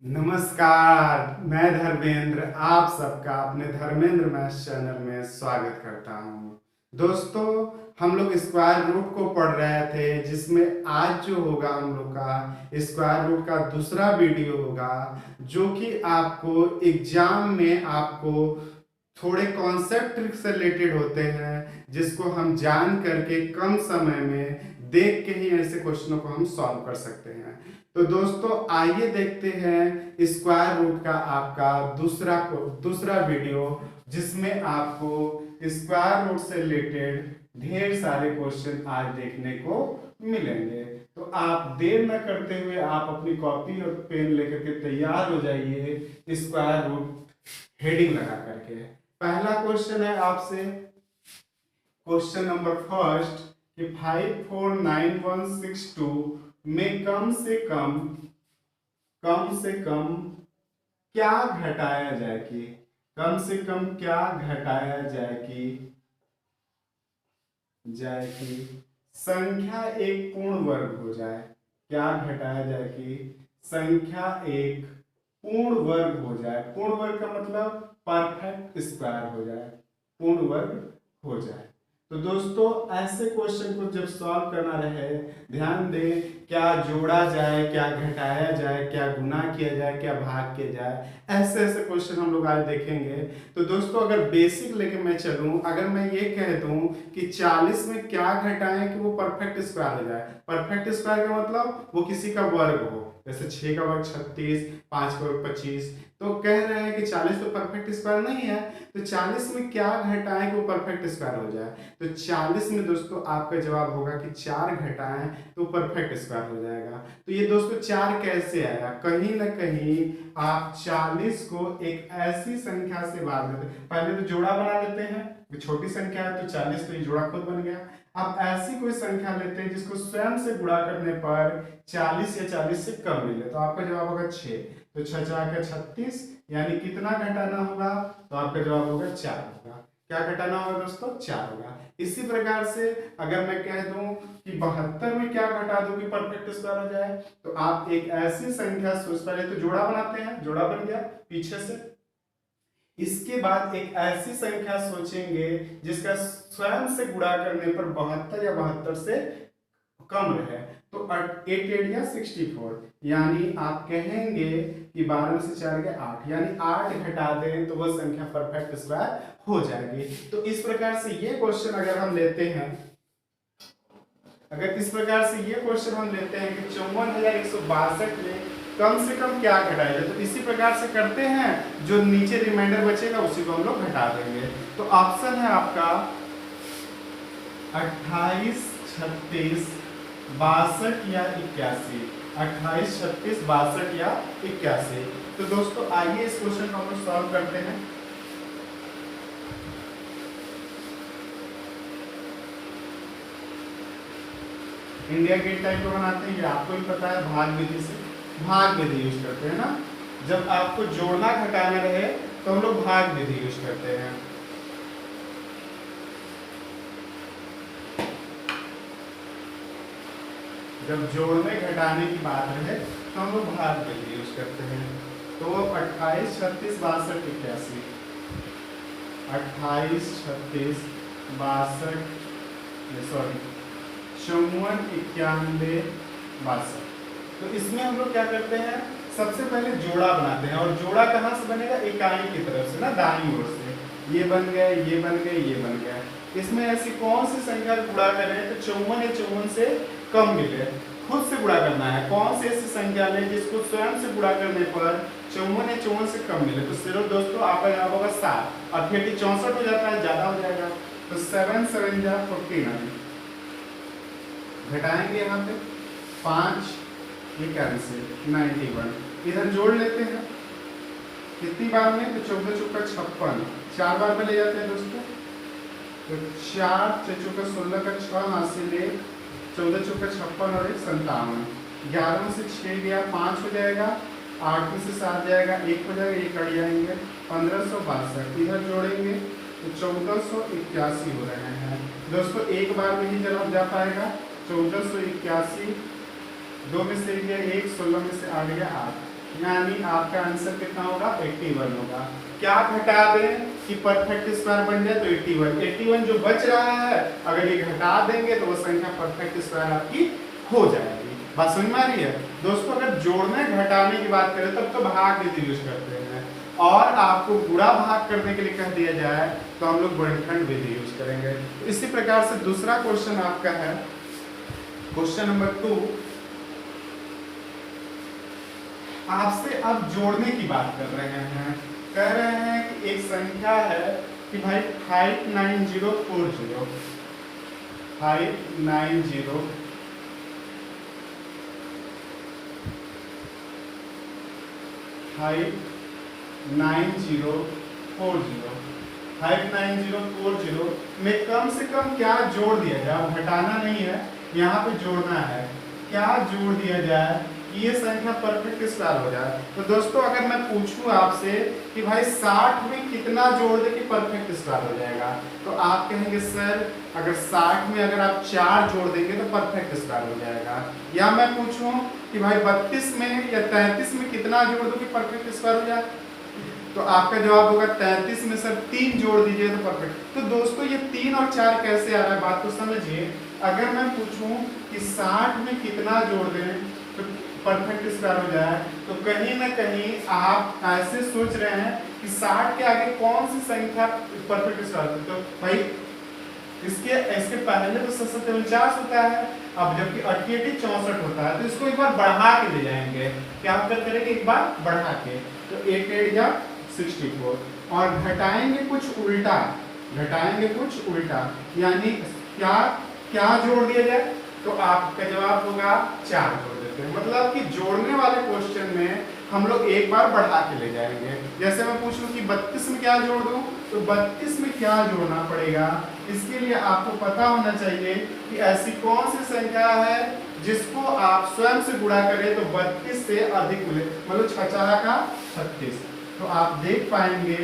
नमस्कार। मैं धर्मेंद्र आप सबका अपने धर्मेंद्र मैथ्स चैनल में स्वागत करता हूं। दोस्तों, हम लोग स्क्वायर रूट को पढ़ रहे थे, जिसमें आज जो होगा हम लोग का स्क्वायर रूट का दूसरा वीडियो होगा, जो कि आपको एग्जाम में आपको थोड़े कॉन्सेप्ट से रिलेटेड होते हैं, जिसको हम जान करके कम समय में देख के ही ऐसे क्वेश्चनों को हम सॉल्व कर सकते हैं। तो दोस्तों, आइए देखते हैं स्क्वायर रूट का आपका दूसरा वीडियो, जिसमें आपको स्क्वायर रूट से रिलेटेड ढेर सारे क्वेश्चन आज देखने को मिलेंगे। तो आप देर न करते हुए आप अपनी कॉपी और पेन लेकर के तैयार हो जाइए स्क्वायर रूट हेडिंग लगा करके। पहला क्वेश्चन है आपसे, क्वेश्चन नंबर फर्स्ट, कि 5 4 9 1 6 2 में कम से कम क्या घटाया जाए कि कम से कम क्या घटाया जाए कि संख्या एक पूर्ण वर्ग हो जाए। क्या घटाया जाए कि संख्या एक पूर्ण वर्ग हो जाए। पूर्ण वर्ग का मतलब परफेक्ट स्क्वायर हो जाए, पूर्ण वर्ग हो जाए। तो दोस्तों, ऐसे क्वेश्चन को जब सॉल्व करना रहे, ध्यान दें, क्या जोड़ा जाए, क्या घटाया जाए, क्या गुना किया जाए, क्या भाग किया जाए, ऐसे ऐसे क्वेश्चन हम लोग आज देखेंगे। तो दोस्तों, अगर बेसिक लेके मैं चलूं, अगर मैं ये कह दूं कि 40 में क्या घटाएं कि वो परफेक्ट स्क्वायर हो जाए। परफेक्ट स्क्वायर का मतलब वो किसी का वर्ग हो, जैसे 6 का वर्ग 36, 5 का वर्ग 25। तो कह रहे हैं कि 40 तो परफेक्ट स्क्वायर नहीं है, तो 40 में क्या घटाएं कि वो परफेक्ट स्क्वायर हो जाए। तो 40 में दोस्तों आपका जवाब होगा कि 4 घटाएं तो परफेक्ट स्क्वायर हो जाएगा। तो ये दोस्तों 4 कैसे आया, कहीं ना कहीं आप 40 को एक ऐसी संख्या से भाग देते, पहले तो जोड़ा बना लेते हैं, छोटी संख्या है तो 40, तो ये जोड़ा खुद बन गया। अब ऐसी कोई संख्या लेते हैं जिसको स्वयं से गुणा करने पर 40 या 40 से कम मिले, तो आपका जवाब होगा 6। तो 6 4 का 36, यानी कितना घटाना होगा, तो आपका जवाब होगा 4 होगा। क्या घटाना होगा दोस्तों, 4 होगा। इसी प्रकार से अगर मैं कह दूं कि 72 में क्या घटा दूं कि परफेक्ट स्क्वायर हो जाए, तो आप एक ऐसी संख्या सोच, पहले तो जोड़ा बनाते हैं, जोड़ा बन गया पीछे से। इसके बाद एक ऐसी संख्या सोचेंगे जिसका स्वयं से गुणा करने पर 72 या 72 से कम रहे। तो 8 8 या 64, यानी आप कहेंगे कि 12 में से 4 गए 8, यानी 8 घटा दें तो वह संख्या परफेक्ट स्क्वायर हो जाएगी। तो इस प्रकार से ये क्वेश्चन अगर हम लेते हैं, अगर इस प्रकार से ये क्वेश्चन हम लेते हैं कि 54,162 में कम से कम क्या घटाया जाए, तो इसी प्रकार से करते हैं, जो नीचे रिमाइंडर बचेगा उसी को हम लोग घटा देंगे। तो ऑप्शन है आपका 28 36 62 या 81। 28 36 62 या 81। तो दोस्तों, आइए इस क्वेश्चन को हम लोग सॉल्व करते हैं। इंडिया गेट टाइप को बनाते हैं, ये आपको भी पता है, भाग विधि से, भाग विधि यूज करते हैं ना। जब आपको जोड़ना घटाना रहे तो हम लोग भाग विधि यूज करते हैं। जब जोड़ने घटाने की बात रहे तो हम लोग भाग विधि यूज करते हैं। तो 28 36 62 81, 28 36 62, सॉरी 54 91 62। तो इसमें हम लोग क्या करते हैं, सबसे पहले जोड़ा बनाते हैं, और जोड़ा कहाँ से बनेगा, इकाई की तरफ से ना, दाईं ओर से। ये बन गए, ये बन गए, ये बन गए। इसमें ऐसी कौन सी संख्या गुणा करें तो 54 या 54 से कम मिले, खुद से गुणा करना है। कौन सी ऐसी संख्या लें जिसको स्वयं से गुणा करने पर 54 या 54 से कम मिले। तो सिर्फ दोस्तों आपका जवाब होगा 7, और फिर 64 हो जाता है, ज्यादा हो जाएगा, तो 7 7 जा 49। घटाएंगे यहाँ पे 5 ये कैंसिल, 91। इधर जोड़ लेते हैं, कितनी बार में, तो 14 चौका 56, 4 बार में ले जाते हैं दोस्तों। तो 4 6 चौका 16 का 6 हासिल ले, 14 चौका 56 और 1 57। 11 में से 6 गया 5 हो जाएगा, 8 में से 7 जाएगा 1 हो जाएगा, ये कट जाएंगे, 1562। इधर जोड़ेंगे तो 1481 हो रहे हैं दोस्तों। एक बार में ही जवाब जा पाएगा। 1481, 2 में से गया 1, 16 में से 8 गया 8, यानी आपका आंसर कितना होगा 81 होगा। क्या घटा दें कि परफेक्ट स्क्वायर बन जाए, तो 81 81 जो बच रहा है अगर ये घटा देंगे तो वो संख्या परफेक्ट स्क्वायर आपकी हो जाएगी। बात समझ में आ रही है दोस्तों? अगर जोड़ने घटाने की बात करें तब तो भाग विधि यूज करते हैं, और आपको गुणा भाग करने के लिए कह दिया जाए तो हम लोग वर्गखंड विधि यूज करेंगे। इसी प्रकार से दूसरा क्वेश्चन आपका है क्वेश्चन नंबर 2। आपसे अब जोड़ने की बात कर रहे हैं। कह रहे हैं कि एक संख्या है कि भाई 59040 59040 में कम से कम क्या जोड़ दिया जाए? अब घटाना नहीं है, यहाँ पे जोड़ना है। क्या जोड़ दिया जाए कि ये संख्या परफेक्ट स्क्वायर हो जाए? तो दोस्तों अगर मैं पूछूं आपसे कि भाई 60 में कितना जोड़ दे कि परफेक्ट स्क्वायर हो जाएगा, तो आप कहेंगे सर अगर 60 में अगर आप 4 जोड़ देंगे तो परफेक्ट स्क्वायर हो जाएगा। या मैं पूछूं कि भाई 32 में या 33 में कितना जोड़ दो कि परफेक्ट स्क्वायर हो जाए, तो आपका जवाब होगा 33 में सर 3 जोड़ दीजिए तो परफेक्ट। तो दोस्तों ये 3 और 4 कैसे आ रहा है, बात तो समझिए। अगर मैं पूछूं कि 60 में कितना जोड़ दें तो परफेक्ट स्क्वायर हो जाए, तो कहीं ना कहीं आप ऐसे सोच रहे हैं कि 60 के आगे कौन सी संख्या परफेक्ट स्क्वायर होती है? तो भाई इसके पहले तो 749 होता है, अब जबकि 88 64 होता है, तो इसको एक बार बढ़ा के ले जाएंगे। क्या करेंगे? एक बार बढ़ा के, तो 8 या 64 और घटाएंगे कुछ उल्टा, यानी क्या क्या जोड़ दिया जाए? तो आपका जवाब होगा 4 जोड़ देते हैं। मतलब कि जोड़ने वाले क्वेश्चन में हम लोग एक बार बढ़ा के ले जाएंगे। जैसे मैं पूछ लूं कि 32 में क्या जोड़ दूं, तो 32 में क्या जोड़ना पड़ेगा, इसके लिए आपको पता होना चाहिए कि ऐसी कौन सी संख्या है जिसको आप स्वयं से गुणा करें तो 32 से अधिक मिले, मतलब 6 का 36। तो आप देख पाएंगे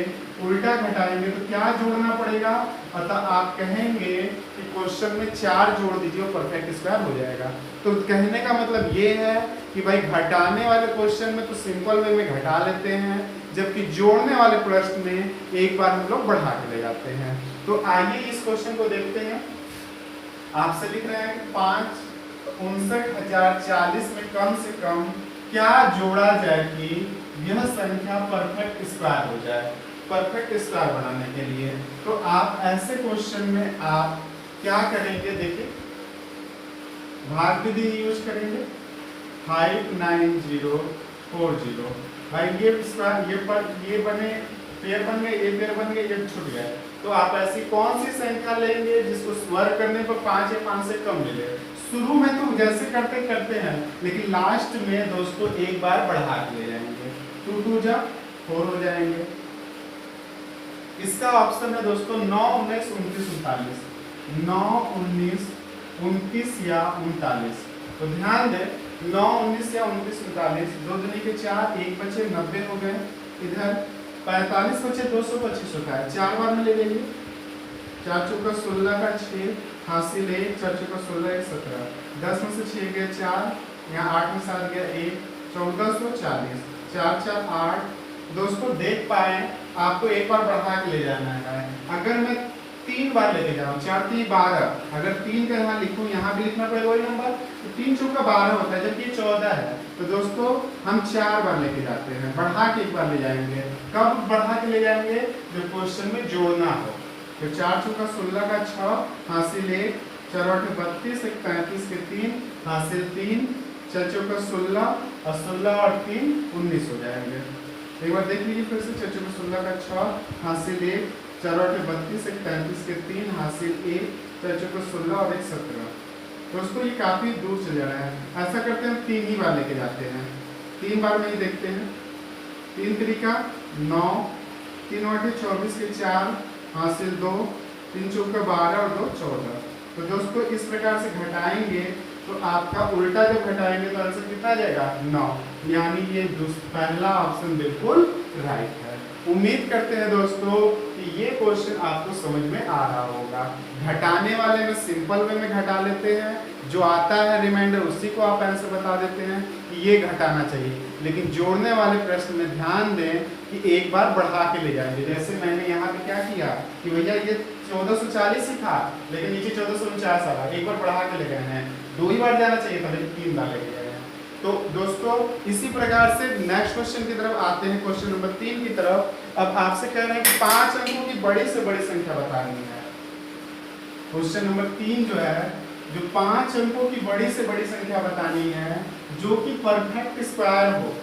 उल्टा घटाएंगे तो क्या जोड़ना पड़ेगा, अतः आप कहेंगे कि क्वेश्चन में 4 जोड़ दीजिए और परफेक्ट स्क्वायर हो जाएगा। तो कहने का मतलब ये है कि भाई घटाने वाले क्वेश्चन में तो सिंपल वे में घटा लेते हैं, जबकि जोड़ने वाले प्रश्न में एक बार हम लोग बढ़ा के ले जाते हैं। तो आइए इस क्वेश्चन को देखते हैं। आपसे लिख रहे हैं कि 5,59,040 में कम से कम क्या जोड़ा जाए कि यह संख्या परफेक्ट स्क्वायर हो जाए। परफेक्ट स्क्वायर बनाने के लिए तो आप ऐसे क्वेश्चन में आप क्या करेंगे, देखिए भाग विधि यूज करेंगे। 59040 भाई ये बने पेयर बन गए, ये पेयर बन गए, ये छूट गए। तो आप ऐसी कौन सी संख्या लेंगे जिसको वर्ग करने पर 5 या 5 से कम मिले? शुरू में तो जैसे करते हैं, लेकिन लास्ट में दोस्तों एक बार बढ़ा के ले जाएंगे। 2 2 जा 4 हो जाएंगे। इसका ऑप्शन है दोस्तों 9 19 29 39। 9 19 29 या 39। तो ध्यान दें 9 19 या 29 39, 2 दूनी के 4, 1 बचे 90 हो गए। इधर 45 बचे 225 होता है, 4 बार में ले लेंगे। 4 चौका 16 का 6 हासिल 1, 4 चौका 16 1 17, 10 में से 6 गया 4, यहाँ 8 में 7 गया 1, 1440, 4 4 8। दोस्तों देख पाए आपको एक बार बढ़ा के ले जाना है। अगर मैं 3 बार लेके जाऊँ, 4 3 12, अगर 3 का यहाँ लिखूँ, यहाँ भी लिखना पड़ेगा वही नंबर, तो 3 चौका 12 होता है, जबकि ये 14 है। तो दोस्तों हम 4 बार लेके जाते हैं, बढ़ा के एक बार ले जाएंगे। कब बढ़ा के ले जाएंगे? जब क्वेश्चन में जोड़ना हो। तो 4 चौका 16 का 6 हासिल 1, 4 8 32, 1 35 के 3 हासिल 3, 4 चौका 16 और 16 और 3 19 हो जाएंगे। एक बार देख लीजिए फिर से। 4 चौका 16 का 6 हासिल 1, 4 8 32, 1 35 के 3 हासिल 1, 4 चौका 16 और 1 17। दोस्तों ये काफी दूर चले जा रहा है। ऐसा करते हैं 3 ही बार लेके जाते हैं, 3 बार में ही देखते हैं। 3 तरीका 9, 3 8 24 के 4 हासिल 2, 3 चौका 12 और 2 14। तो दोस्तों इस प्रकार से घटाएंगे तो आपका उल्टा जब घटाएंगे तो आंसर कितना आ जाएगा? 9। यानी ये पहला ऑप्शन बिल्कुल राइट है। उम्मीद करते हैं दोस्तों कि ये क्वेश्चन आपको समझ में आ रहा होगा। घटाने वाले में सिंपल वे में घटा लेते हैं, जो आता है रिमाइंडर उसी को आप आंसर बता देते हैं। कि ये घटाना चाहिए, लेकिन जोड़ने वाले प्रश्न में ध्यान दें कि एक बार बढ़ा के ले जाएंगे। जैसे मैंने यहाँ पे क्या किया कि भैया ये 1440 ही था, लेकिन नीचे 1449 आ रहा, एक बार बढ़ा के ले गए हैं। 2 ही बार जाना चाहिए था, लेकिन 3 बार लेके गए हैं। तो दोस्तों इसी प्रकार से नेक्स्ट क्वेश्चन की तरफ आते हैं, क्वेश्चन नंबर 3 की तरफ। अब आपसे कह रहे हैं कि 5 अंकों की बड़ी से बड़ी संख्या बतानी है। क्वेश्चन नंबर 3 जो है, जो 5 अंकों की बड़ी से बड़ी संख्या बतानी है जो कि परफेक्ट स्क्वायर हो।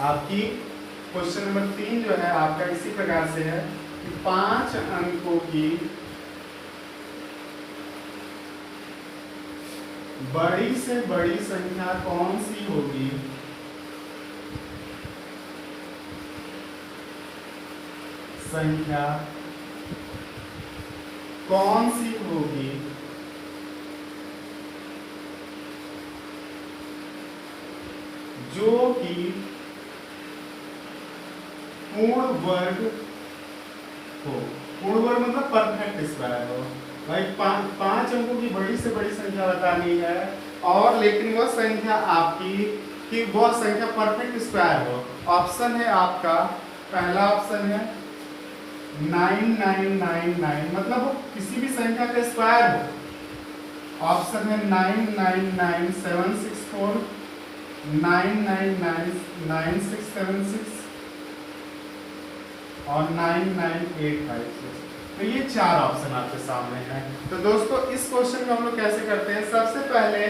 आपकी क्वेश्चन नंबर 3 जो है आपका इसी प्रकार से है कि 5 अंकों की बड़ी से बड़ी संख्या कौन सी होगी संख्या कौन सी होगी जो कि पूर्ण वर्ग हो। पूर्ण वर्ग मतलब परफेक्ट स्क्वायर हो। भाई 5 अंकों की बड़ी से बड़ी संख्या बतानी है, और लेकिन वह संख्या आपकी कि वह संख्या परफेक्ट स्क्वायर हो। ऑप्शन है आपका, पहला ऑप्शन है 9999, मतलब वो किसी भी संख्या का स्क्वायर हो। ऑप्शन है 999764, 9999676 और 99856। तो ये 4 ऑप्शन आपके सामने हैं। तो दोस्तों इस क्वेश्चन को हम लोग कैसे करते हैं, सबसे पहले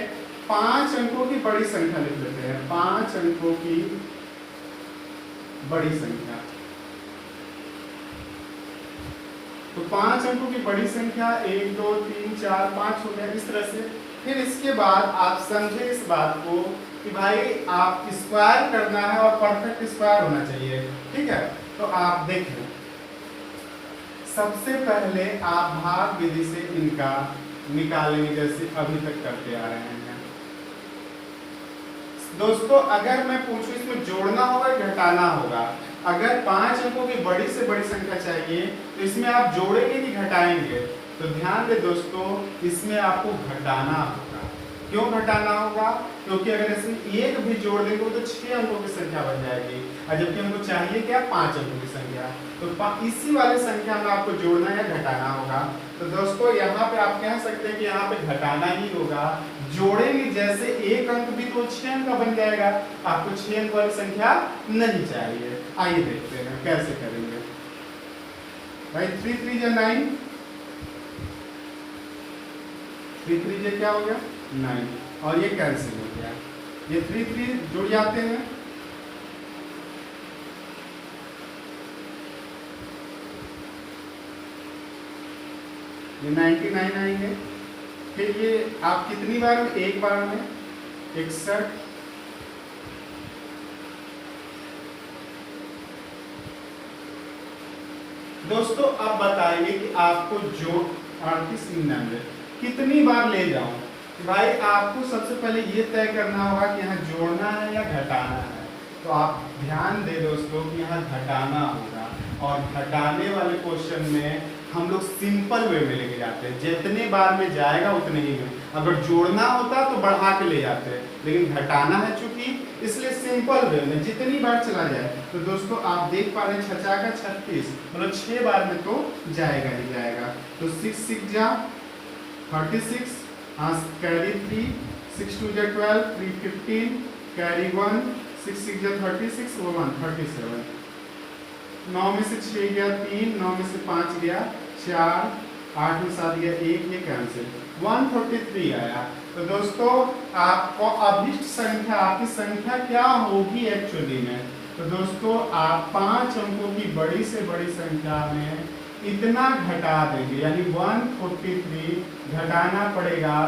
5 अंकों की बड़ी संख्या लिख लेते हैं। 5 अंकों की बड़ी संख्या, तो 5 अंकों की बड़ी संख्या 1 2 3 4 5 हो गया इस तरह से। फिर इसके बाद आप समझे इस बात को कि भाई आप स्क्वायर करना है और परफेक्ट स्क्वायर होना चाहिए, ठीक है। तो आप देखें, सबसे पहले आप भाग विधि से इनका निकालेंगे, जैसे अभी तक करते आ रहे हैं। दोस्तों अगर मैं पूछूं इसमें जोड़ना होगा घटाना होगा, अगर 5 अंकों की बड़ी से बड़ी संख्या चाहिए तो इसमें आप जोड़ेंगे कि घटाएंगे? तो ध्यान दें दोस्तों, इसमें आपको घटाना होगा। क्यों घटाना होगा? क्योंकि अगर इसमें एक भी जोड़ देंगे तो 6 अंकों की संख्या बन जाएगी, और जबकि हमको चाहिए क्या, 5 अंकों की संख्या। तो इसी वाले संख्या में आपको जोड़ना या घटाना होगा। तो दोस्तों यहाँ पे आप कह सकते हैं कि यहाँ पे घटाना ही होगा। जोड़ेंगे जैसे एक अंक भी तो 6 अंक का बन जाएगा, आपको 6 अंक वाली संख्या नहीं चाहिए। आइए देखते हैं कैसे करेंगे। भाई 3 3 जा 9, 3 3 जा क्या हो गया 9, और ये कैंसिल हो गया। ये 3 3 जुड़ जाते हैं, ये 99 आएंगे। फिर ये आप कितनी बार में, एक बार में 61। दोस्तों अब बताइए कि आपको जो 38 99 कितनी बार ले जाऊं? भाई आपको सबसे पहले ये तय करना होगा कि यहाँ जोड़ना है या घटाना है। तो आप ध्यान दें दोस्तों कि यहाँ घटाना होगा, और घटाने वाले क्वेश्चन में हम लोग सिंपल वे में लेके जाते हैं, जितने बार में जाएगा उतने ही में। अगर जोड़ना होता तो बढ़ा के ले जाते हैं, लेकिन घटाना है चूंकि, इसलिए सिंपल वे में जितनी बार चला जाए। तो दोस्तों आप देख पा रहे हैं 6 का 36, मतलब 6 बार में तो जाएगा ही जाएगा। तो 6 6 जा 36, हाँ कैरी 3, 6 2 जा 12, 3 15, कैरी 1, 6 6 जा 36, 1 37। 9 में से 6 गया 3, 9 में से 5 गया 4, 8 में 7 गया 1, ये कैंसिल, 143 आया। तो दोस्तों आपको अभिष्ट संख्या, आपकी संख्या क्या होगी एक्चुअली में? तो दोस्तों आप 5 अंकों की बड़ी से बड़ी संख्या में इतना घटा देंगे, यानी 143 घटाना पड़ेगा,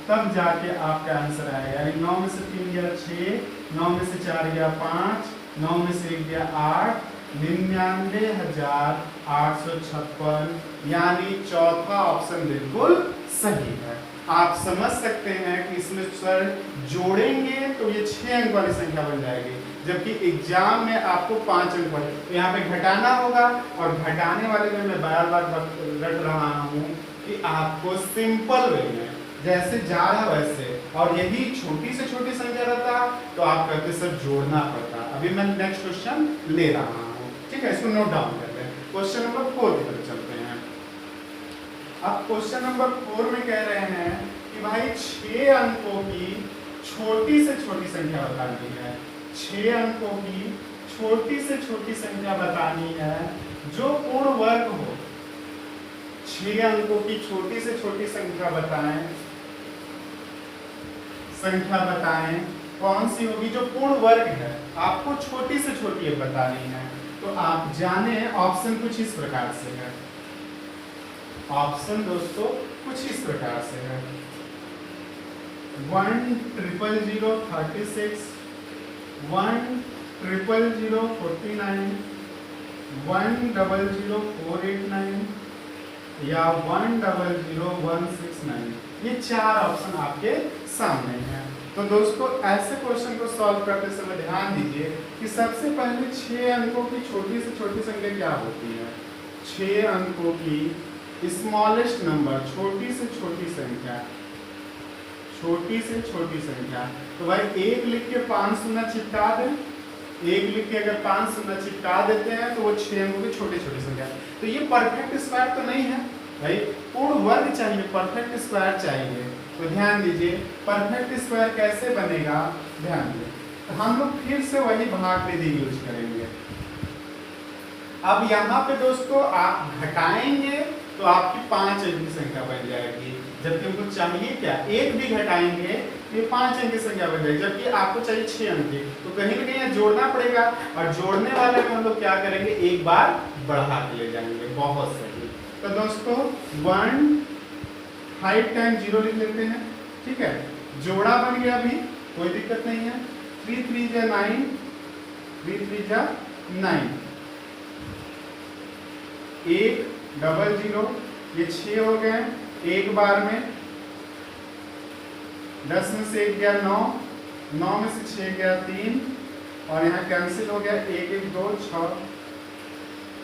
तब जाके आपका आंसर आएगा। यानी 9 में से 3 गया 6, 9 में से 4 गया 5, 9 में से 1 गया 8, 99,856, यानी चौथा ऑप्शन बिल्कुल सही है। आप समझ सकते हैं कि इसमें सर जोड़ेंगे तो ये 6 अंक वाली संख्या बन जाएगी, जबकि एग्जाम में आपको 5 अंक वाली, तो यहाँ पे घटाना होगा। और घटाने वाले में मैं बार बार रट रहा हूँ कि आपको सिंपल वे में जैसे जा रहा वैसे, और यही छोटी से छोटी संख्या रहता तो आप कहते सर जोड़ना पड़ता। अभी मैं नेक्स्ट क्वेश्चन ले रहा हूँ, ठीक है, इसको नोट डाउन कर लें। क्वेश्चन नंबर 4 की तरफ चलते हैं। अब क्वेश्चन नंबर 4 में कह रहे हैं कि भाई 6 अंकों की छोटी से छोटी संख्या बतानी है। 6 अंकों की छोटी से छोटी संख्या बतानी है जो पूर्ण वर्ग हो। 6 अंकों की छोटी से छोटी संख्या बताएं, कौन सी होगी जो पूर्ण वर्ग है। आपको छोटी से छोटी बतानी है, तो आप जाने ऑप्शन कुछ इस प्रकार से है। ऑप्शन दोस्तों कुछ इस प्रकार से है, 1 000 36, 1 000 49, 1 000 489 या 1 000 169। ये 4 ऑप्शन आपके सामने हैं। तो दोस्तों ऐसे क्वेश्चन को सॉल्व करते समय ध्यान दीजिए कि सबसे पहले 6 अंकों की छोटी से छोटी संख्या क्या होती है। 6 अंकों की स्मॉलेस्ट नंबर, छोटी से छोटी संख्या, छोटी से छोटी संख्या। तो भाई 1 लिख के 5 शून्य चिपका दें। 1 लिख के अगर 5 शून्य चिपका देते हैं तो वो 6 अंकों की छोटी छोटी संख्या। तो ये परफेक्ट स्क्वायर तो नहीं है भाई, पूर्ण वर्ग चाहिए, परफेक्ट स्क्वायर चाहिए। तो ध्यान दीजिए परफेक्ट स्क्वायर कैसे बनेगा, ध्यान दीजिए। तो हम लोग फिर से वही भाग विधि यूज करेंगे। अब यहाँ पे दोस्तों आप घटाएंगे तो आपकी 5 अंक की संख्या बन जाएगी, जबकि हमको चाहिए क्या, 1 भी घटाएंगे तो ये 5 अंक की संख्या बन जाएगी, जबकि आपको चाहिए 6 अंक की। तो कहीं ना कहीं जोड़ना पड़ेगा, और जोड़ने वाले में हम लोग क्या करेंगे, एक बार बढ़ा के ले जाएंगे। बहुत सही। तो दोस्तों 1 5 टाइम 0 लिख लेते हैं, ठीक है, जोड़ा बन गया, अभी कोई दिक्कत नहीं है। 3 3 जा 9, 3 3 जा 9, 1 0 ये 6 हो गए एक बार में। 10 में से 1 गया 9, 9 में से 6 गया 3, और यहाँ कैंसिल हो गया 1 1 2 6।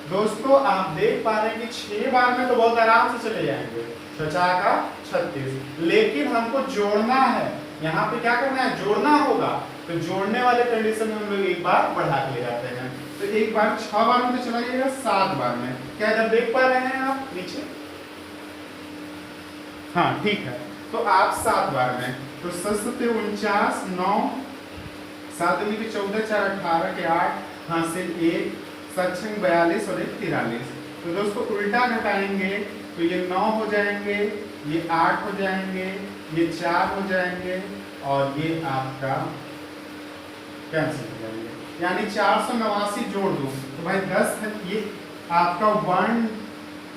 दोस्तों आप देख पा रहे हैं कि 6 बार में तो बहुत आराम से चले जाएंगे, 6 का 36, लेकिन हमको जोड़ना है। यहाँ पे क्या करना है, जोड़ना होगा। तो जोड़ने वाले कंडीशन में हम लोग एक बार बढ़ा के ले जाते हैं। तो एक बार 6 बार में तो चला जाएगा, 7 बार में। क्या इधर देख पा रहे हैं आप नीचे, हाँ ठीक है। तो आप 7 बार में, तो 7 49, 9, 7 में 14 4 18 के 8, हासिल 1, 7 42 और 1 43। तो दोस्तों उल्टा घटाएंगे तो ये 9 हो जाएंगे, ये 8 हो जाएंगे, ये 4 हो जाएंगे, और ये आपका कैंसिल हो जाएंगे, यानी 489 जोड़ दूं तो भाई 10 है। ये आपका 1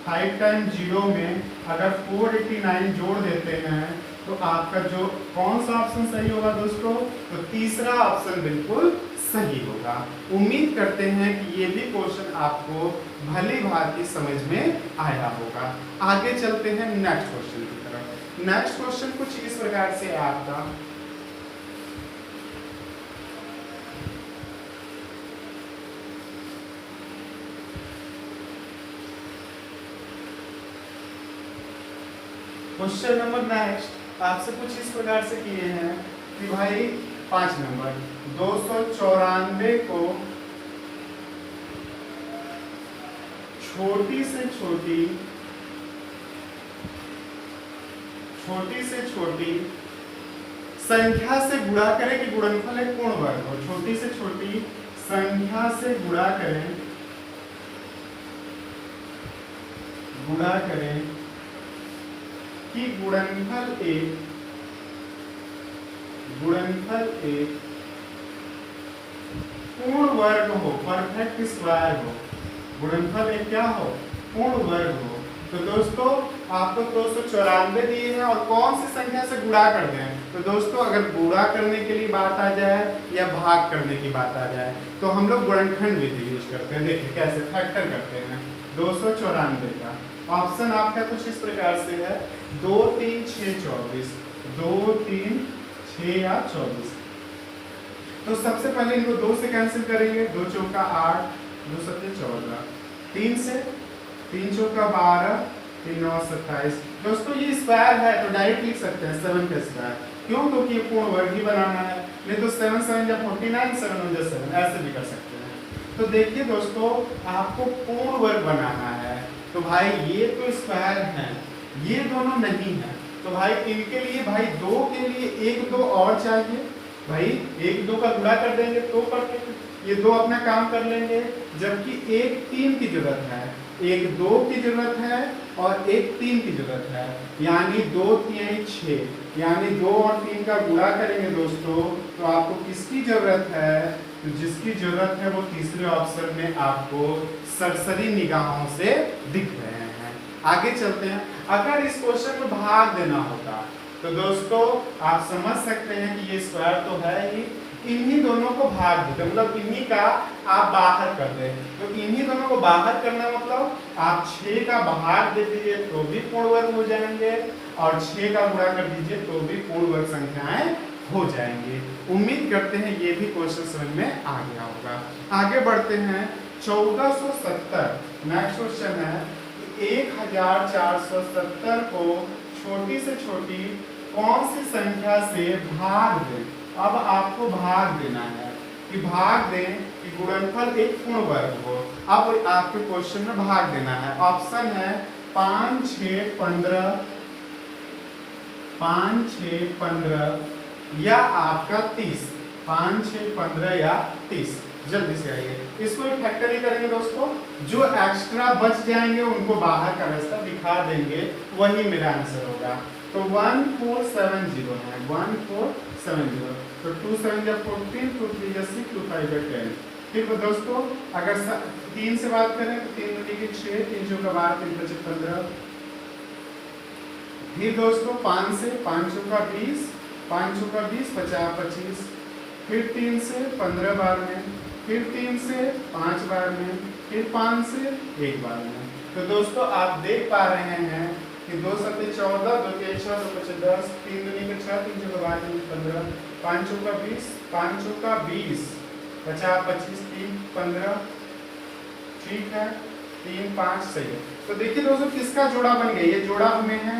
5 टाइम 0 में अगर 489 जोड़ देते हैं तो आपका जो कौन सा ऑप्शन सही होगा दोस्तों, तो तीसरा ऑप्शन बिल्कुल सही होगा। उम्मीद करते हैं कि ये भी क्वेश्चन आपको भली भांति समझ में आया होगा। आगे चलते हैं नेक्स्ट क्वेश्चन की तरफ। नेक्स्ट क्वेश्चन कुछ इस प्रकार से आपका, क्वेश्चन नंबर नेक्स्ट आपसे कुछ इस प्रकार से किए हैं कि भाई 5 नंबर 294 को छोटी से छोटी संख्या से गुणा करें कि गुणनफल एक पूर्ण वर्ग हो। छोटी से छोटी संख्या से गुणा करें कि गुणनफल एक पूर्ण वर्ग हो, परफेक्ट स्क्वायर हो। गुणनफल एक क्या हो, पूर्ण वर्ग हो। तो दोस्तों आपको 294 दिए हैं और कौन सी संख्या से गुणा कर दें। तो दोस्तों अगर गुणा करने के लिए बात आ जाए या भाग करने की बात आ जाए तो हम लोग गुणनखंड विधि यूज करते हैं। देखिए कैसे फैक्टर करते हैं 294 का। ऑप्शन आपका कुछ इस प्रकार से है 2 3 6 24, 2 3 6 या 24। तो सबसे पहले इनको 2 से कैंसिल करेंगे, 2 चौका 8, 2 7 14, 3 से 3 चौका 12, 3 9 27। दोस्तों ये स्क्वायर है तो डायरेक्ट लिख सकते हैं 7 का स्क्वायर, क्यों? क्योंकि ये पूर्ण वर्ग ही बनाना है, नहीं तो 7 7 या 49, 7 1 7 ऐसे भी कर सकते हैं। तो देखिए दोस्तों, आपको पूर्ण वर्ग बनाना है, तो भाई ये तो स्क्वायर है, ये दोनों नहीं है, तो भाई इनके लिए, भाई 2 के लिए 1 2 और चाहिए, भाई 1 2 का गुणा कर देंगे तो परफेक्ट, ये 2 अपना काम कर लेंगे, जबकि 1 3 की जरूरत है, 1 2 की जरूरत है और 1 3 की जरूरत है, यानी 2 3 6, यानी 2 और 3 का गुणा करेंगे दोस्तों, तो आपको किसकी जरूरत है? तो जिसकी जरूरत है वो तीसरे ऑप्शन में आपको सरसरी निगाहों से दिख रहे हैं। आगे चलते हैं। अगर इस क्वेश्चन में भाग देना होता तो दोस्तों आप समझ सकते हैं कि ये स्क्वायर तो है ही, इन्हीं दोनों को भाग देते, मतलब इन्हीं का आप बाहर कर दें, तो इन्हीं दोनों को बाहर करना मतलब आप 6 का भाग दे दीजिए तो भी पूर्ण वर्ग हो जाएंगे, और 6 का गुणा कर दीजिए तो भी पूर्ण वर्ग संख्याएं हो जाएंगे। उम्मीद करते हैं ये भी क्वेश्चन समझ में आ गया होगा। आगे बढ़ते हैं। 1470 नेक्स्ट क्वेश्चन है, 1470 को छोटी से छोटी कौन सी संख्या से भाग दें? अब आपको भाग देना है कि भाग दें कि गुणनफल एक पूर्ण वर्ग हो। अब आपके क्वेश्चन में भाग देना है। ऑप्शन है 5 6 15, 5 6 15 या आपका 30, 5 6 15 या 30। जल्दी से आइए, इसको फैक्टरी करेंगे दोस्तों, जो एक्स्ट्रा बच जाएंगे उनको बाहर का रास्ता दिखा देंगे, वही मेरा आंसर होगा। तो 1470 है, 1470, तो 2 7 या 14, 2 3 या 6, 2 5 या 10। ठीक है दोस्तों, अगर 3 से बात करें तो 3 दूनी की 6, 3 चौका 12, 3 5 15। फिर दोस्तों 5 से, 5 चौका 20, 5 चौका 20, 50 25। फिर 3 से 15 बार में, फिर 3 से 5 बार में, फिर 5 से 1 बार में। तो दोस्तों आप देख पा रहे हैं कि 2 7 14, 2 3 6, 2 5 10, 3 दूनी के 6, 3 चौका 12, 3 15, 5 चौका 20, 5 चौका 20, 50 25, 3 15। ठीक है, 3 5 सही है। तो देखिए दोस्तों किसका जोड़ा बन गया, ये जोड़ा में है,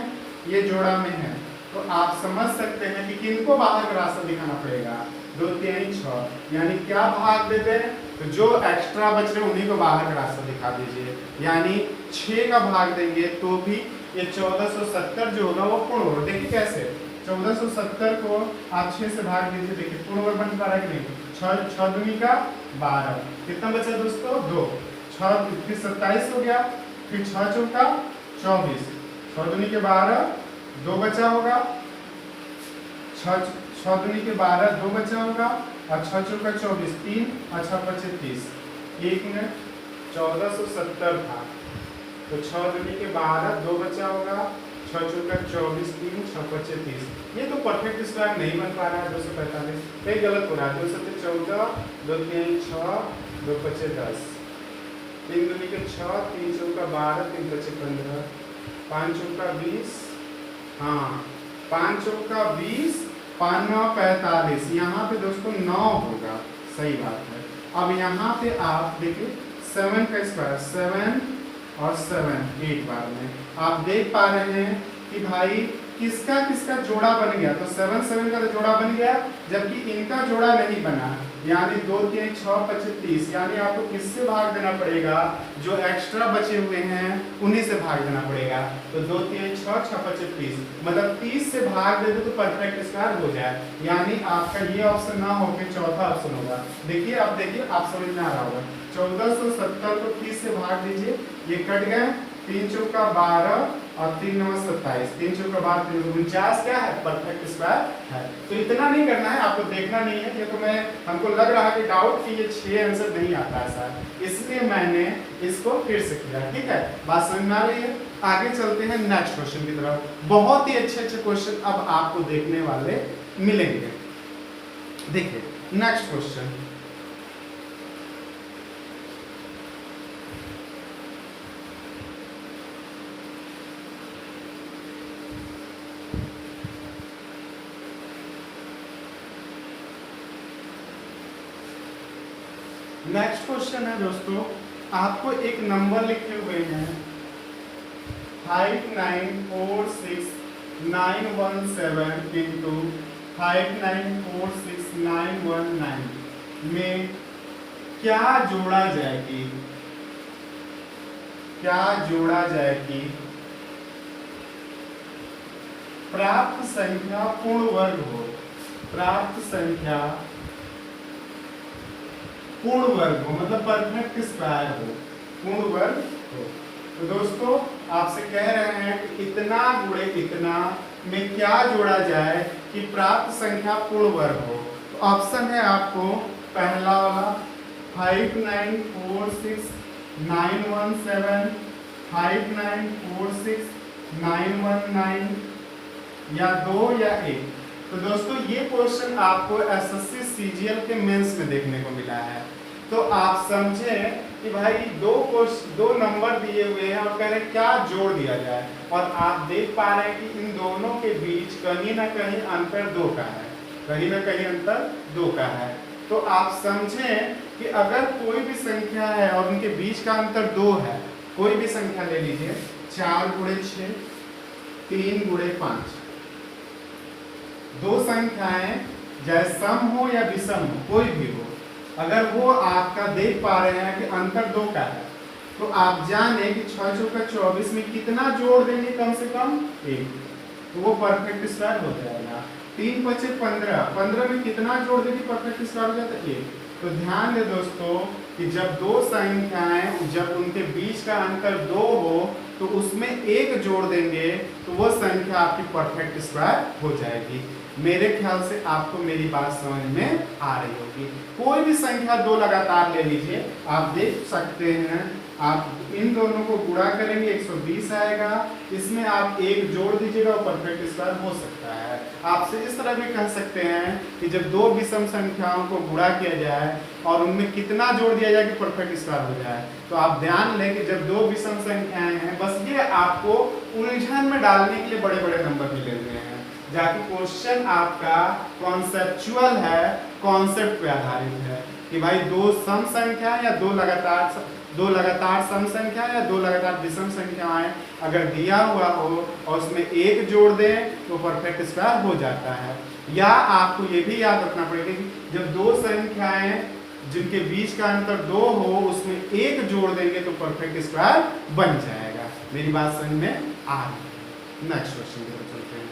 ये जोड़ा में है, तो आप समझ सकते हैं कि किनको बाहर का रास्ता दिखाना पड़ेगा। 2 3 6, यानी क्या भाग देते हैं, तो जो एक्स्ट्रा बच रहे उन्हीं को बाहर का रास्ता दिखा दीजिए, यानी 6 का भाग देंगे तो भी ये 1470 जो होगा वो पूर्ण होगा। देखिए कैसे, 1470 को आप 6 से भाग दीजिए, देखिए पूर्ण वर्ग बन पा रहा है कि नहीं। 6 दूनी का 12, कितना बचा दोस्तों 2, 6 फिर 27 हो गया, फिर 6 चौका 24, 6 दूनी के 12, 2 बचा होगा, 6 दूनी के 12, 2 बचा होगा, और 6 चौका 24, 3 और 6 25 30। 1 मिनट, 1470 था तो 6 दूनी के 12, 2 बचा होगा, 6 चौका 24, 3 6 25 30। ये तो परफेक्ट स्क्वायर नहीं बन पा रहा है। 245 कहीं गलत हो रहा है। 2 7 14, 2 3 6, 2 5 10, 3 दूनी के 6, 3 चौका 12, 3 5 15, 5 चौका 20, हाँ 5 चौका 20, 5 9 45, यहाँ पे दोस्तों 9 होगा, सही बात है। अब यहाँ पे आप देखिए 7 का स्क्वायर, 7 और 7 एक बार में आप देख पा रहे हैं कि भाई किसका किसका जोड़ा बन गया। तो 7 7 का तो जोड़ा बन गया, जबकि इनका जोड़ा नहीं बना, यानी 2 3 6 25 30, यानी आपको किससे भाग देना पड़ेगा, जो एक्स्ट्रा बचे हुए हैं उन्हीं से भाग देना पड़ेगा। तो 2 3 6 6 25 30, मतलब 30 से भाग दे दो तो परफेक्ट स्क्वायर हो जाए, यानी आपका ये ऑप्शन ना होकर चौथा ऑप्शन होगा। देखिए आप देखिए, आप समझ में आ रहा होगा। 1470 को 30 से भाग दीजिए, ये कट गए, 3 चौका 12 और 3 9 27, 3 चौका 12, 3 49 क्या है, परफेक्ट स्क्वायर है। तो इतना नहीं करना है, आपको देखना नहीं है। ये तो मैं हमको लग रहा है कि डाउट कि ये 6 आंसर नहीं आता है सर, इसलिए मैंने इसको फिर से किया। ठीक है, बात समझ में आ रही है। आगे चलते हैं नेक्स्ट क्वेश्चन की तरफ। बहुत ही अच्छे अच्छे क्वेश्चन अब आपको देखने वाले मिलेंगे। देखिए नेक्स्ट क्वेश्चन, नेक्स्ट क्वेश्चन है दोस्तों, आपको एक नंबर लिखे हुए हैं 5946917 इंटू 5946919 में क्या जोड़ा जाएगी, क्या जोड़ा जाएगी? प्राप्त संख्या पूर्ण वर्ग हो, प्राप्त संख्या पूर्ण वर्ग हो, मतलब परफेक्ट स्क्वायर हो, पूर्ण वर्ग हो। तो दोस्तों आपसे कह रहे हैं कि इतना गुणे इतना में क्या जोड़ा जाए कि प्राप्त संख्या पूर्ण वर्ग हो। तो ऑप्शन है आपको पहला वाला 5946917, 5946919, या 2 या 1। तो दोस्तों ये क्वेश्चन आपको एसएससी सीजीएल के मेंस में देखने को मिला है। तो आप समझे कि भाई दो नंबर दिए हुए हैं और कह रहे हैं क्या जोड़ दिया जाए, और आप देख पा रहे हैं कि इन दोनों के बीच कहीं ना कहीं अंतर 2 का है, कहीं ना कहीं अंतर 2 का है। तो आप समझें कि अगर कोई भी संख्या है और उनके बीच का अंतर 2 है, कोई भी संख्या ले लीजिए, 4 गुणे 6, 3 गुणे 5, दो संख्याएं चाहे सम हो या विषम हो, कोई भी हो, अगर वो आपका देख पा रहे हैं कि अंतर 2 का है, तो आप जाने कि 6 चौका 24 में कितना जोड़ देंगे, कम से कम 1, तो वो परफेक्ट स्क्वायर हो जाएगा। 3 पचे 15, 15 में कितना जोड़ देंगे परफेक्ट स्क्वायर हो जाता है 1। तो ध्यान दें दोस्तों कि जब दो संख्याएं, जब उनके बीच का अंतर 2 हो तो उसमें 1 जोड़ देंगे तो वो संख्या आपकी परफेक्ट स्क्वायर हो जाएगी। मेरे ख्याल से आपको मेरी बात समझ में आ रही होगी। कोई भी संख्या 2 लगातार ले लीजिए, आप देख सकते हैं, आप इन दोनों को गुणा करेंगे 120 आएगा, इसमें आप 1 जोड़ दीजिएगा, परफेक्ट स्क्वायर हो सकता है। आपसे इस तरह भी कह सकते हैं कि जब 2 विषम संख्याओं को गुणा किया जाए और उनमें कितना जोड़ दिया जाए कि परफेक्ट स्क्वायर हो जाए। तो आप ध्यान लें कि जब 2 विषम संख्याएं हैं, बस ये आपको उलझन में डालने के लिए बड़े बड़े नंबर मिले हुए हैं, जाकि क्वेश्चन आपका कॉन्सेप्चुअल है, कॉन्सेप्ट पे आधारित है कि भाई 2 सम संख्या या 2 लगातार सम संख्या या 2 लगातार विषम संख्याएं अगर दिया हुआ हो और उसमें 1 जोड़ दें तो परफेक्ट स्क्वायर हो जाता है। या आपको ये भी याद रखना पड़ेगा कि जब 2 संख्याएं जिनके बीच का अंतर 2 हो उसमें 1 जोड़ देंगे तो परफेक्ट स्क्वायर बन जाएगा। मेरी बात समझ में आ रही है? नेक्स्ट क्वेश्चन की तरफ चलते हैं।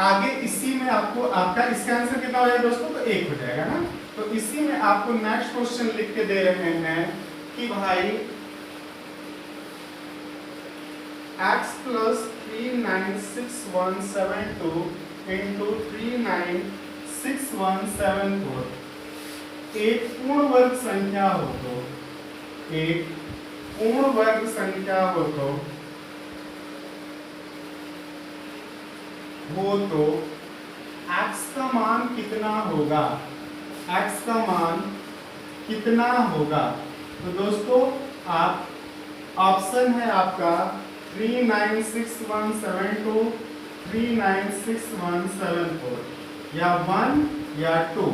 आगे इसी में आपको आपका इसका आंसर कितना हो जाएगा दोस्तों? तो 1 हो जाएगा ना। तो इसी में आपको नेक्स्ट क्वेश्चन लिख के दे रहे हैं कि भाई x plus 396172 into 396174 एक पूर्ण वर्ग संख्या हो तो, एक पूर्ण वर्ग संख्या हो तो x का मान कितना होगा? x का मान कितना होगा? तो दोस्तों आप ऑप्शन है आपका 396172, 396174, या 1 या 2।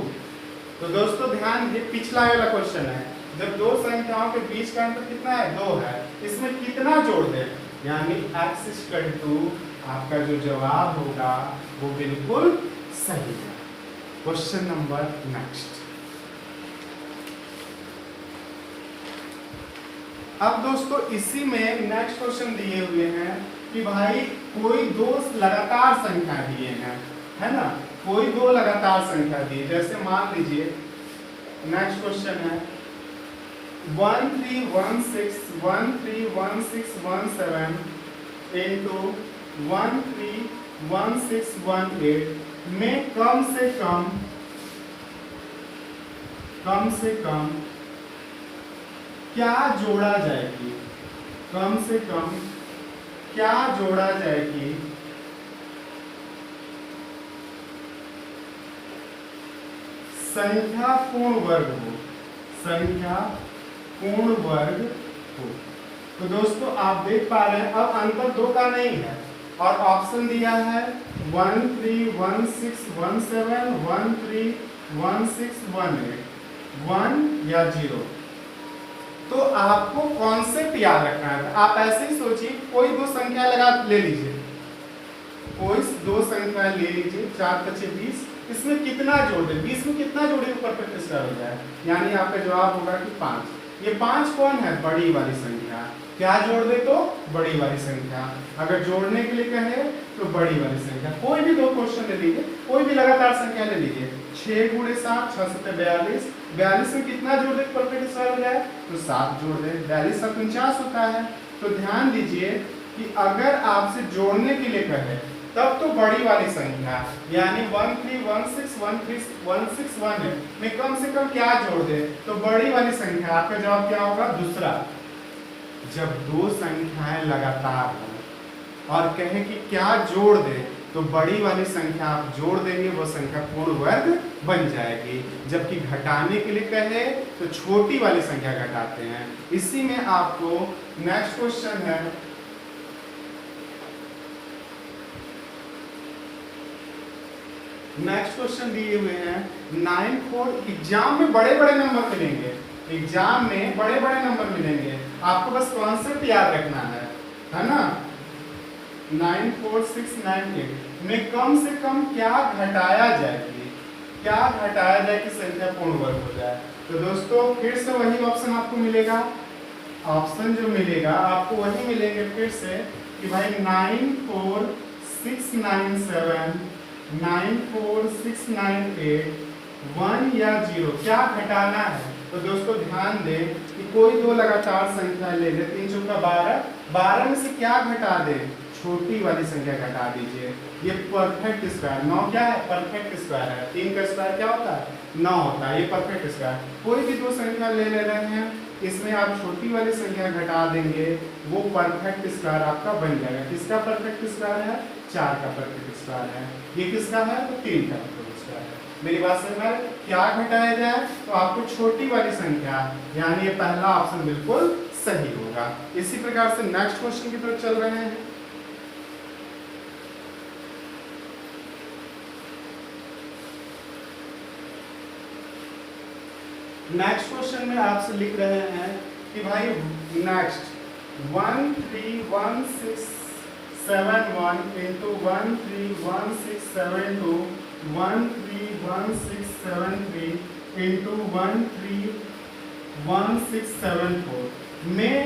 तो दोस्तों ध्यान दीजिए, पिछला वाला क्वेश्चन है, जब 2 संख्याओं के बीच का अंतर कितना है? 2 है, इसमें कितना जोड़ दें, यानी x इक्वल टू आपका जो जवाब होगा वो बिल्कुल सही है। Question number next. अब दोस्तों इसी में नेक्स्ट क्वेश्चन दिए हुए हैं कि भाई कोई 2 लगातार संख्या दिए हैं, है ना, कोई 2 लगातार संख्या दिए, जैसे मान लीजिए नेक्स्ट क्वेश्चन है 131617 into 131618 में कम से कम क्या जोड़ा जाएगी? कम से कम क्या जोड़ा जाएगी? संख्या पूर्ण वर्ग हो, संख्या पूर्ण वर्ग हो। तो दोस्तों आप देख पा रहे हैं अब अंतर 2 का नहीं है और ऑप्शन दिया है 131617, 131618, 1 या 0। तो आपको कॉन्सेप्ट याद रखना है। आप ऐसे ही सोचिए, कोई दो संख्या लगा ले लीजिए, कोई दो संख्या ले लीजिए, 4 × 20, इसमें कितना जोड़ दे, 20 में कितना जोड़े तो परफेक्ट स्क्वायर हो जाए, यानी आपका जवाब होगा कि 5। ये 5 कौन है, बड़ी वाली संख्या। क्या जोड़ दे तो बड़ी वाली संख्या, अगर जोड़ने के लिए कहे तो बड़ी वाली संख्या। कोई भी दो क्वेश्चन ले लीजिए, कोई भी लगातार संख्या ले लीजिए, 6 × 7 6 × 42, 42 में कितना जोड़ दे परफेक्ट स्क्वायर हो जाए, तो 7 जोड़ दे, 42 7 49 होता है। तो ध्यान दीजिए कि अगर आपसे जोड़ने के लिए कहे तब तो बड़ी वाली संख्या यानी 131613161 में कम से कम क्या जोड़ दे, तो बड़ी वाली संख्या। आपका जवाब क्या होगा, दूसरा। जब दो संख्याएं लगातार हो और कहे कि क्या जोड़ दे, तो बड़ी वाली संख्या आप जोड़ देंगे, वो संख्या पूर्ण वर्ग बन जाएगी। जबकि घटाने के लिए कहे तो छोटी वाली संख्या घटाते हैं। इसी में आपको नेक्स्ट क्वेश्चन है, नेक्स्ट क्वेश्चन दिए हुए हैं 9 4। एग्जाम में बड़े बड़े नंबर मिलेंगे, एग्जाम में बड़े बड़े नंबर मिलेंगे, आपको बस कॉन्सेप्ट याद रखना है ना। 9 4 6 9 8 में कम से कम क्या घटाया जाएगी, क्या घटाया जाए कि संख्या पूर्ण वर्ग हो जाए। तो दोस्तों फिर से वही ऑप्शन आपको मिलेगा, ऑप्शन जो मिलेगा आपको वही मिलेंगे फिर से कि भाई 9 4 6 9 7 9 4 6 9 8 1 या 0 क्या घटाना है। तो दोस्तों ध्यान दें कि कोई दो लगातार संख्या ले ले, 3 × 12, 12 में से क्या घटा दे, छोटी वाली संख्या घटा दीजिए। ये परफेक्ट स्क्वायर, 9 क्या है, परफेक्ट स्क्वायर है। 3 का स्क्वायर क्या होता है, 9 होता है, ये परफेक्ट स्क्वायर। कोई भी दो संख्या ले रहे हैं, इसमें आप छोटी वाली संख्या घटा देंगे, वो परफेक्ट स्क्वायर आपका बन जाएगा। किसका परफेक्ट स्क्वायर है, 4 का परफेक्ट स्क्वायर है। ये किसका है, तो 3 का परफेक्ट स्क्वायर है। मेरी बात समझ में, क्या घटाया जाए, तो आपको छोटी वाली संख्या, यानी ये पहला ऑप्शन बिल्कुल सही होगा। इसी प्रकार से नेक्स्ट क्वेश्चन की तरफ चल रहे हैं। नेक्स्ट क्वेश्चन में आपसे लिख रहे हैं कि भाई नेक्स्ट 1 3 1 6 7 1 into 1 3 1 6 7 2 1 3 1 6 7 3 into 1 3 1 6 7 4 में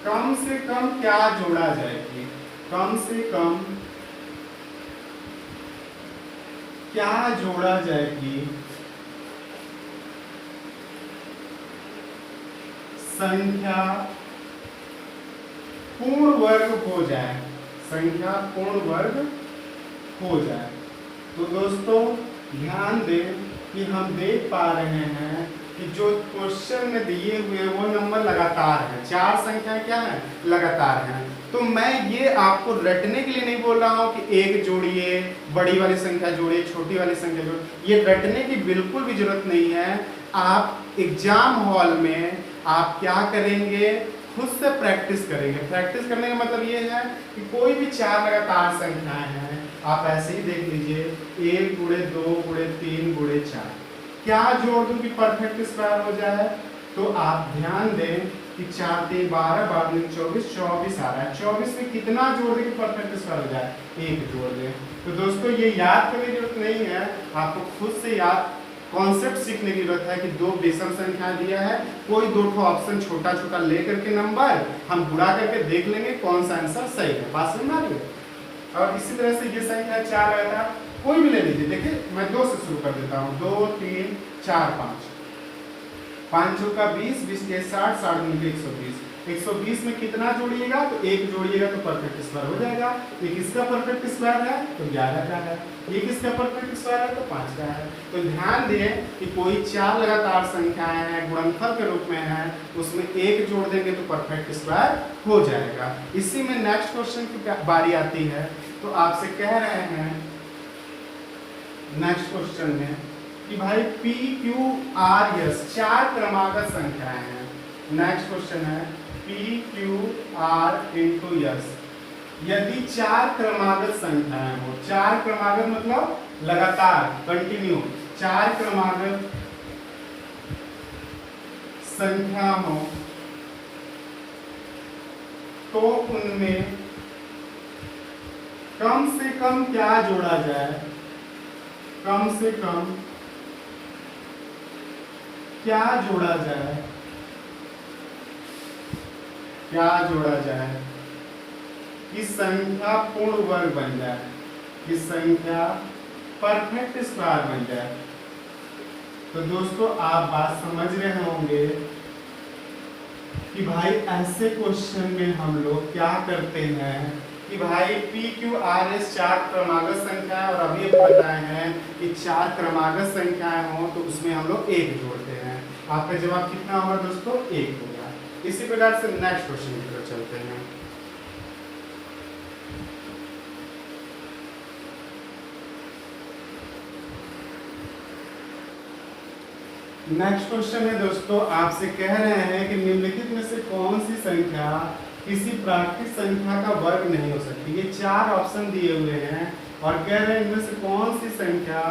कम से कम क्या जोड़ा जाएगी, कम से कम क्या जोड़ा जाएगी संख्या पूर्ण वर्ग हो जाए, संख्या पूर्ण वर्ग हो जाए। तो दोस्तों ध्यान दें कि हम देख पा रहे हैं कि जो क्वेश्चन में दिए हुए वो नंबर लगातार है, 4 संख्या क्या है, लगातार हैं। तो मैं ये आपको रटने के लिए नहीं बोल रहा हूँ कि एक जोड़िए, बड़ी वाली संख्या जोड़िए, छोटी वाली संख्या जोड़िए, ये रटने की बिल्कुल भी जरूरत नहीं है। आप एग्जाम हॉल में आप क्या करेंगे, खुद से प्रैक्टिस करेंगे। प्रैक्टिस करने का मतलब ये है कि कोई भी 4 लगातार संख्याएं हैं, आप ऐसे ही देख लीजिए, 1 × 2 × 3 × 4 क्या जोड़ दूं कि परफेक्ट स्क्वायर हो जाए। तो आप ध्यान दें कि 4 3 12 12 24 24 आ रहा है, 24 में कितना जोड़ दें कि परफेक्ट स्क्वायर हो जाए, 1 जोड़ दें। तो दोस्तों ये याद करने की जरूरत नहीं है, आपको खुद से याद कॉन्सेप्ट सीखने की जरूरत है कि दो विषम संख्या दिया है, कोई दो ठो ऑप्शन छोटा छोटा लेकर के नंबर हम गुणा करके देख लेंगे कौन सा आंसर सही है। बात समझ आ रही है। और इसी तरह से ये संख्या 4 आया था, कोई भी ले लीजिए। देखिए मैं 2 से शुरू कर देता हूँ, 2 3 4 5 5 चौका 20 20 के 60 60 मिलके 120 120 में कितना जोड़िएगा, तो 1 जोड़िएगा तो परफेक्ट स्क्वायर हो जाएगा। ये किसका परफेक्ट स्क्वायर है, तो 11 का है। ये किसका परफेक्ट स्क्वायर है, तो 5 का है। तो ध्यान दें कि कोई 4 लगातार संख्याएं हैं, गुणनफल के रूप में है, उसमें 1 जोड़ देंगे तो परफेक्ट स्क्वायर हो जाएगा। इसी में नेक्स्ट क्वेश्चन की बारी आती है। तो आपसे कह रहे हैं नेक्स्ट क्वेश्चन में कि भाई P Q R S 4 क्रमागत संख्याएं हैं। नेक्स्ट क्वेश्चन है P Q R into S। यदि 4 क्रमागत संख्याएं हो, 4 क्रमागत मतलब लगातार कंटिन्यू, 4 क्रमागत संख्या हो तो उनमें कम से कम क्या जोड़ा जाए, कम से कम क्या जोड़ा जाए, क्या जोड़ा जाए कि संख्या पूर्ण वर्ग बन जाए, कि संख्या परफेक्ट स्क्वायर बन जाए। तो दोस्तों आप बात समझ रहे होंगे कि भाई ऐसे क्वेश्चन में हम लोग क्या करते हैं कि भाई पी क्यू आर एस चार क्रमागत संख्या है, और अभी बताए हैं कि चार क्रमागत संख्याएं हो तो उसमें हम लोग एक जोड़ते हैं। आपका जवाब कितना होगा दोस्तों? एक होगा। इसी प्रकार से नेक्स्ट क्वेश्चन की तरफ चलते हैं। नेक्स्ट क्वेश्चन है दोस्तों, आपसे कह रहे हैं कि निम्नलिखित में से कौन सी संख्या किसी प्राकृतिक संख्या का वर्ग नहीं हो सकती। ये चार ऑप्शन दिए हुए हैं और कह रहे हैं इनमें से कौन सी संख्या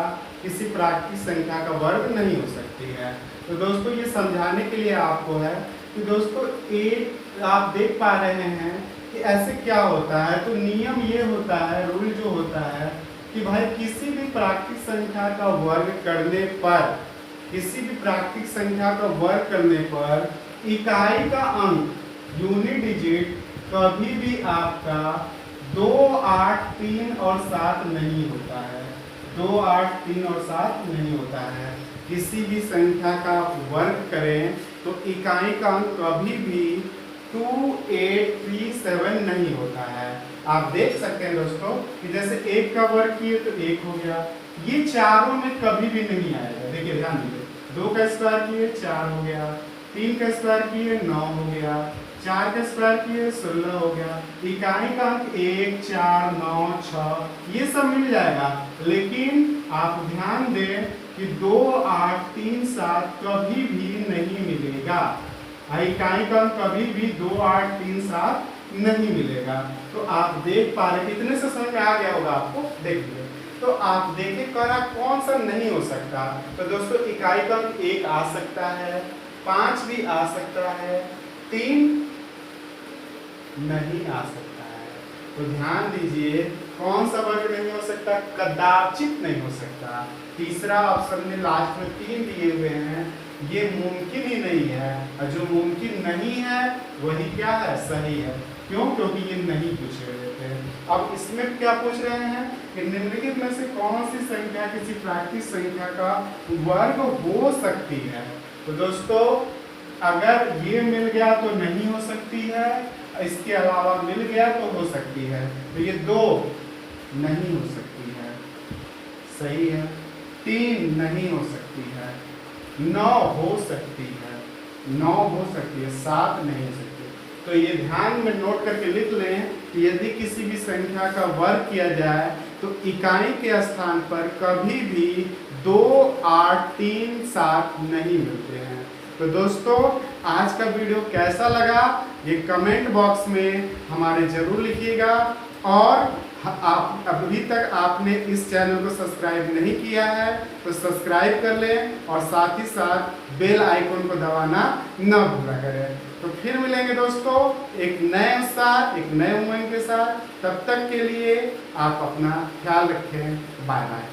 किसी प्राकृतिक संख्या का वर्ग नहीं हो सकती है। तो दोस्तों ये समझाने के लिए आपको है कि दोस्तों एक आप देख पा रहे हैं कि ऐसे क्या होता है। तो नियम ये होता है, रूल जो होता है कि भाई किसी भी प्राकृतिक संख्या का वर्ग करने पर, किसी भी प्राकृतिक संख्या का वर्ग करने पर इकाई का अंक, यूनिट डिजिट कभी भी आपका 2, 8, 3 और 7 नहीं होता है। 2, 8, 3 और 7 नहीं होता है। किसी भी संख्या का वर्ग करें तो इकाई का अंक कभी भी 2, 8, 3, 7 नहीं होता है। आप देख सकते हैं दोस्तों कि जैसे 1 का वर्ग किए तो 1 हो गया, ये चारों में कभी भी नहीं आएगा। देखिए ध्यान दीजिए, 2 का स्क्वायर किए 4 हो गया, 3 का स्क्वायर किए 9 हो गया, 4 का स्क्वायर किए 16 हो गया। इकाई का अंक 1, 4, 9, 6 ये सब मिल जाएगा। लेकिन आप ध्यान दें कि 2, 8, 3, 7 कभी भी नहीं मिलेगा। इकाई का अंक कभी भी 2, 8, 3, 7 नहीं मिलेगा। तो आप देख पा रहे, इतने से समझ में आ गया होगा आपको। देखिए तो आप देखें करा कौन सा नहीं हो सकता। तो दोस्तों इकाई का अंक 1 आ सकता है, 5 भी आ सकता है, 3 नहीं आ सकता है। तो ध्यान दीजिए कौन सा वर्ग नहीं हो सकता, कदाचित नहीं हो सकता। तीसरा ऑप्शन में लास्ट में 3 दिए हुए हैं, ये मुमकिन ही नहीं है। और जो मुमकिन नहीं है वही क्या है, सही है। क्यों? क्योंकि ये नहीं पूछे हुए थे। अब इसमें क्या पूछ रहे हैं कि निम्नलिखित में से कौन सी संख्या किसी प्राकृतिक संख्या का वर्ग हो सकती है। तो दोस्तों अगर ये मिल गया तो नहीं हो सकती है, इसके अलावा मिल गया तो हो सकती है। तो ये 2 नहीं हो सकती है, सही है। 3 नहीं हो सकती है, 9 हो सकती है, 9 हो सकती है, 7 नहीं हो सकती। तो ये ध्यान में नोट करके लिख लें कि यदि किसी भी संख्या का वर्ग किया जाए तो इकाई के स्थान पर कभी भी 2, 8, 3, 7 नहीं मिलते हैं। तो दोस्तों आज का वीडियो कैसा लगा ये कमेंट बॉक्स में हमारे जरूर लिखिएगा। और आप अभी तक आपने इस चैनल को सब्सक्राइब नहीं किया है तो सब्सक्राइब कर लें और साथ ही साथ बेल आइकन को दबाना न भूला करें। तो फिर मिलेंगे दोस्तों एक नए उत्साह, एक नए उमंग के साथ। तब तक के लिए आप अपना ख्याल रखें। Bye bye.